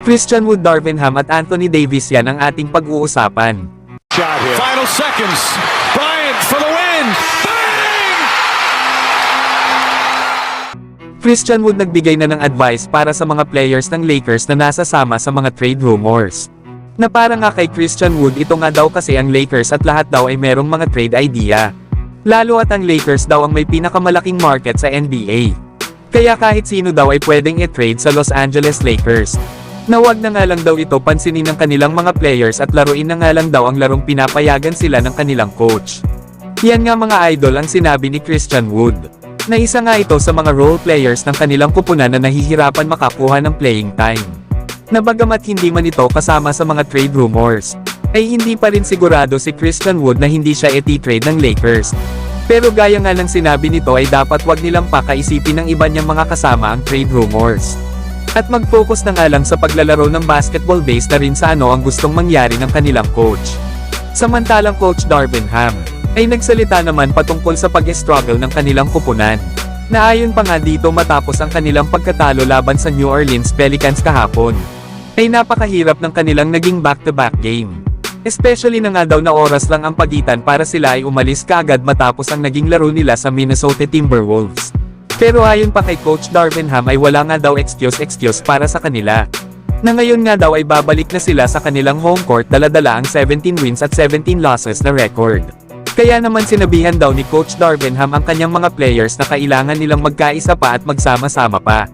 Christian Wood, Darvin Ham at Anthony Davis, yan ang ating pag-uusapan. Final seconds. Bryant for the win. Bang! Christian Wood nagbigay na ng advice para sa mga players ng Lakers na nasasama sa mga trade rumors. Na para nga kay Christian Wood, ito nga daw kasi ang Lakers at lahat daw ay merong mga trade idea. Lalo at ang Lakers daw ang may pinakamalaking market sa NBA. Kaya kahit sino daw ay pwedeng i-trade sa Los Angeles Lakers. Na wag na nga lang daw ito pansinin ng kanilang mga players at laruin na nga lang daw ang larong pinapayagan sila ng kanilang coach. Yan nga mga idol ang sinabi ni Christian Wood. Na isa nga ito sa mga role players ng kanilang kupunan na nahihirapan makakuha ng playing time. Na bagamat hindi man ito kasama sa mga trade rumors, ay hindi pa rin sigurado si Christian Wood na hindi siya iti-trade ng Lakers. Pero gaya nga ng sinabi nito ay dapat wag nilang pakaisipin ng iba niyang mga kasama ang trade rumors. At mag-focus na nga lang sa paglalaro ng basketball based na rin sa ano ang gustong mangyari ng kanilang coach. Samantalang Coach Darvin Ham ay nagsalita naman patungkol sa pag-struggle ng kanilang kupunan. Na ayon pa nga dito matapos ang kanilang pagkatalo laban sa New Orleans Pelicans kahapon, ay napakahirap ng kanilang naging back-to-back game. Especially na nga daw na oras lang ang pagitan para sila ay umalis kaagad matapos ang naging laro nila sa Minnesota Timberwolves. Pero ayon pa kay Coach Darvin Ham ay wala nga daw excuse para sa kanila. Na ngayon nga daw ay babalik na sila sa kanilang home court dala-dala ang 17 wins at 17 losses na record. Kaya naman sinabihan daw ni Coach Darvin Ham ang kanyang mga players na kailangan nilang magkaisa pa at magsama-sama pa.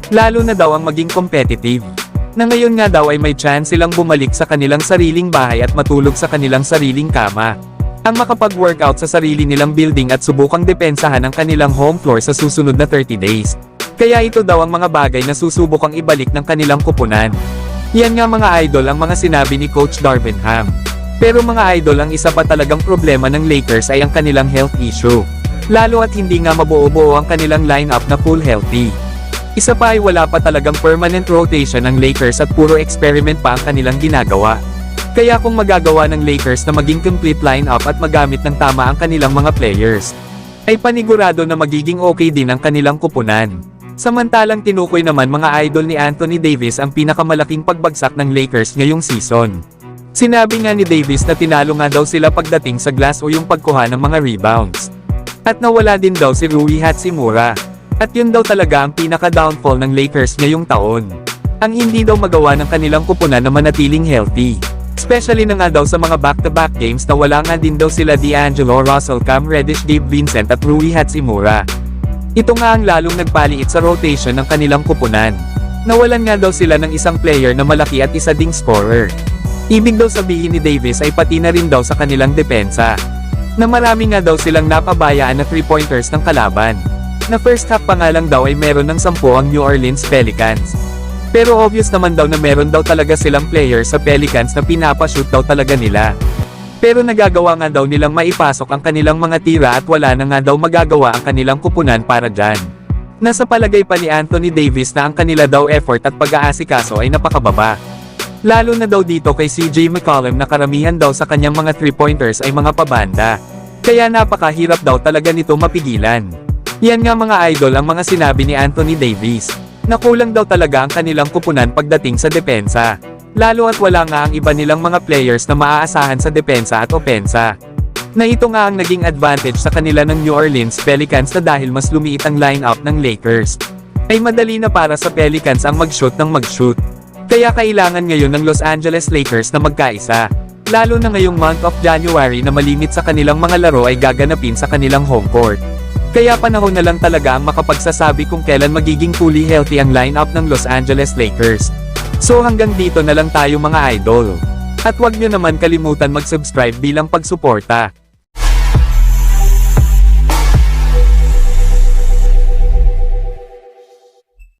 Lalo na daw ang maging competitive. Na ngayon nga daw ay may chance silang bumalik sa kanilang sariling bahay at matulog sa kanilang sariling kama. Ang makapag-workout sa sarili nilang building at subukang depensahan ang kanilang home floor sa susunod na 30 days. Kaya ito daw ang mga bagay na susubukang ibalik ng kanilang kupunan. Yan nga mga idol ang mga sinabi ni Coach Darvin Ham. Pero mga idol, ang isa pa talagang problema ng Lakers ay ang kanilang health issue. Lalo at hindi nga mabuo-buo ang kanilang lineup na full healthy. Isa pa ay wala pa talagang permanent rotation ng Lakers at puro experiment pa ang kanilang ginagawa. Kaya kung magagawa ng Lakers na maging complete lineup at magamit ng tama ang kanilang mga players, ay panigurado na magiging okay din ang kanilang kupunan. Samantalang tinukoy naman mga idol ni Anthony Davis ang pinakamalaking pagbagsak ng Lakers ngayong season. Sinabi nga ni Davis na tinalo nga daw sila pagdating sa glass o yung pagkuha ng mga rebounds. At nawala din daw si Rui Hachimura. At yun daw talaga ang pinaka-downfall ng Lakers ngayong taon. Ang hindi daw magawa ng kanilang kupunan na manatiling healthy. Especially na nga daw sa mga back-to-back games na wala nga din daw sila D'Angelo Russell, Cam Reddish, Gabe Vincent at Rui Hachimura. Ito nga ang lalong nagpaliit sa rotation ng kanilang kupunan. Nawalan nga daw sila ng isang player na malaki at isa ding scorer. Ibig daw sabihin ni Davis ay pati na rin daw sa kanilang depensa. Na marami nga daw silang napabayaan na 3-pointers ng kalaban. Na first half pa nga lang daw ay meron ng 10 ang New Orleans Pelicans. Pero obvious naman daw na meron daw talaga silang players sa Pelicans na pinapashoot daw talaga nila. Pero nagagawa nga daw nilang maipasok ang kanilang mga tira at wala na nga daw magagawa ang kanilang kupunan para dyan. Nasa palagay pa ni Anthony Davis na ang kanila daw effort at pag-aasikaso ay napakababa. Lalo na daw dito kay CJ McCollum na karamihan daw sa kanyang mga 3-pointers ay mga pabanda. Kaya napakahirap daw talaga nito mapigilan. Yan nga mga idol ang mga sinabi ni Anthony Davis. Nakulang daw talaga ang kanilang kupunan pagdating sa depensa. Lalo at wala nga ang iba nilang mga players na maaasahan sa depensa at opensa. Na ito nga ang naging advantage sa kanila ng New Orleans Pelicans na dahil mas lumiit ang lineup ng Lakers. Ay madali na para sa Pelicans ang mag-shoot ng mag-shoot. Kaya kailangan ngayon ng Los Angeles Lakers na magkaisa. Lalo na ngayong month of January na malimit sa kanilang mga laro ay gaganapin sa kanilang home court. Kaya panahon na lang talaga ang makapagsasabi kung kailan magiging fully healthy ang lineup ng Los Angeles Lakers. So hanggang dito na lang tayo mga idol. At huwag nyo naman kalimutan mag-subscribe bilang pagsuporta.